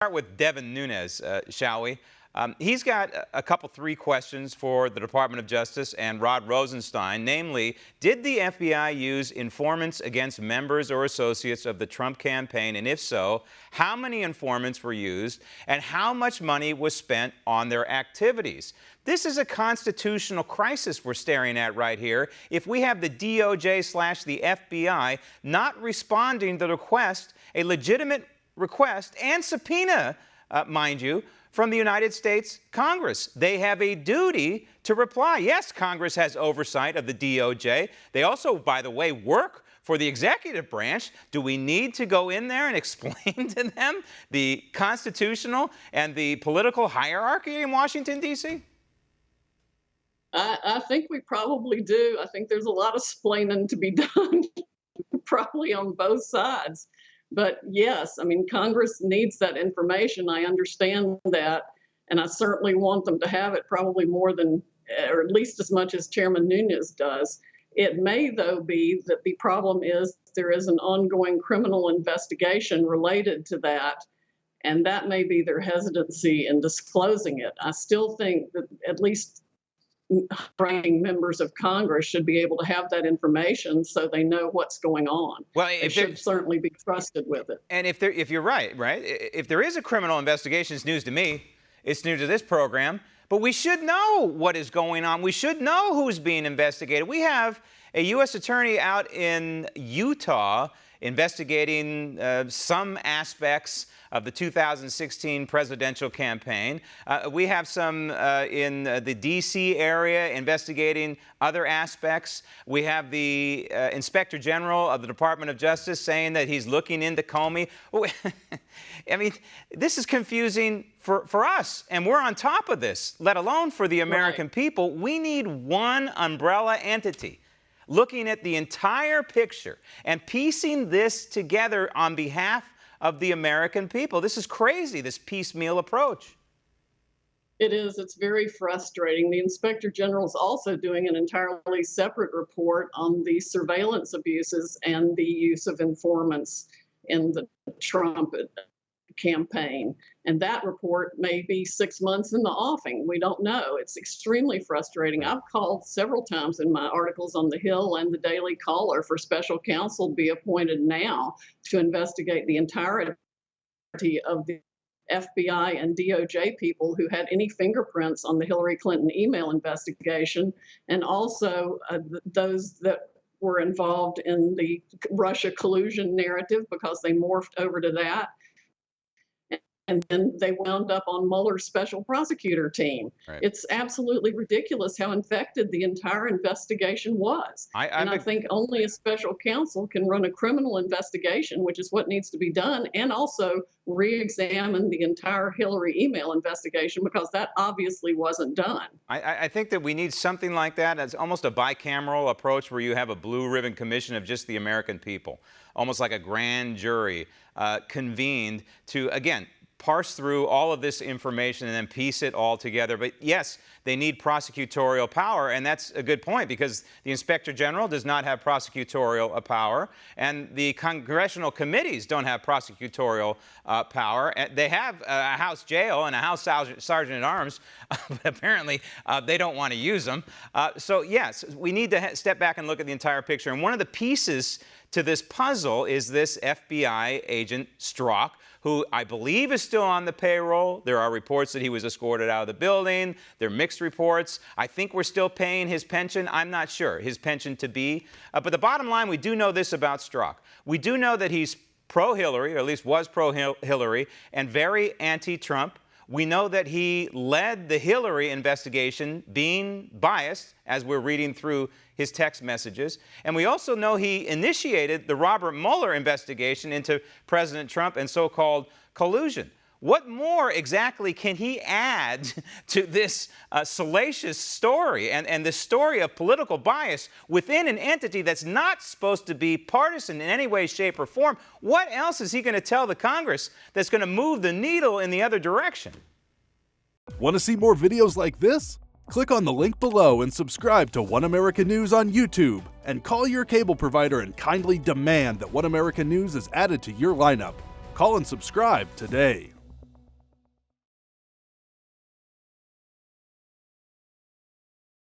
Start with Devin Nunes, shall we? He's got three questions for the Department of Justice and Rod Rosenstein, namely, did the FBI use informants against members or associates of the Trump campaign, and if so, how many informants were used, and how much money was spent on their activities? This is a constitutional crisis we're staring at right here. If we have the DOJ/the FBI not responding to the request, a legitimate request and subpoena, mind you, from the United States Congress. They have a duty to reply. Yes, Congress has oversight of the DOJ. They also, by the way, work for the executive branch. Do we need to go in there and explain to them the constitutional and the political hierarchy in Washington, D.C.? I think we probably do. I think there's a lot of splaining to be done, probably on both sides. But yes, I mean, Congress needs that information. I understand that. And I certainly want them to have it probably more than, or at least as much as Chairman Nunes does. It may, though, be that the problem is there is an ongoing criminal investigation related to that. And that may be their hesitancy in disclosing it. I still think that at least ranking members of Congress should be able to have that information so they know what's going on. Well, they should certainly be trusted with it. And if you're right, if there is a criminal investigation, it's news to me. It's new to this program. But we should know what is going on. We should know who's being investigated. We have a U.S. attorney out in Utah investigating some aspects of the 2016 presidential campaign. We have some in the D.C. area investigating other aspects. We have the Inspector General of the Department of Justice saying that he's looking into Comey. I mean, this is confusing for us, and we're on top of this, let alone for the American people. We need one umbrella entity looking at the entire picture and piecing this together on behalf of the American people. This is crazy, this piecemeal approach. It is. It's very frustrating. The Inspector General is also doing an entirely separate report on the surveillance abuses and the use of informants in the Trump campaign. And that report may be 6 months in the offing. We don't know. It's extremely frustrating. I've called several times in my articles on the Hill and the Daily Caller for special counsel to be appointed now to investigate the entirety of the FBI and DOJ people who had any fingerprints on the Hillary Clinton email investigation, and also those that were involved in the Russia collusion narrative, because they morphed over to that. And then they wound up on Mueller's special prosecutor team. Right. It's absolutely ridiculous how infected the entire investigation was. I think only a special counsel can run a criminal investigation, which is what needs to be done, and also re-examine the entire Hillary email investigation, because that obviously wasn't done. I think that we need something like that. It's almost a bicameral approach where you have a blue ribbon commission of just the American people, almost like a grand jury convened to, again, parse through all of this information and then piece it all together. But yes, they need prosecutorial power, and that's a good point, because the Inspector General does not have prosecutorial power, and the congressional committees don't have prosecutorial power. They have a House jail and a House Sergeant-at-Arms, but apparently they don't want to use them. So yes, we need to step back and look at the entire picture. And one of the pieces to this puzzle is this FBI agent Strzok, who I believe is still on the payroll. There are reports that he was escorted out of the building. There are mixed reports. I think we're still paying his pension. I'm not sure, his pension to be. But the bottom line, we do know this about Strzok. We do know that he's pro-Hillary, or at least was pro-Hillary, and very anti-Trump. We know that he led the Hillary investigation being biased, as we're reading through his text messages. And we also know he initiated the Robert Mueller investigation into President Trump and so-called collusion. What more exactly can he add to this salacious story and the story of political bias within an entity that's not supposed to be partisan in any way, shape, or form? What else is he going to tell the Congress that's going to move the needle in the other direction? Want to see more videos like this? Click on the link below and subscribe to One American News on YouTube, and call your cable provider and kindly demand that One American News is added to your lineup. Call and subscribe today.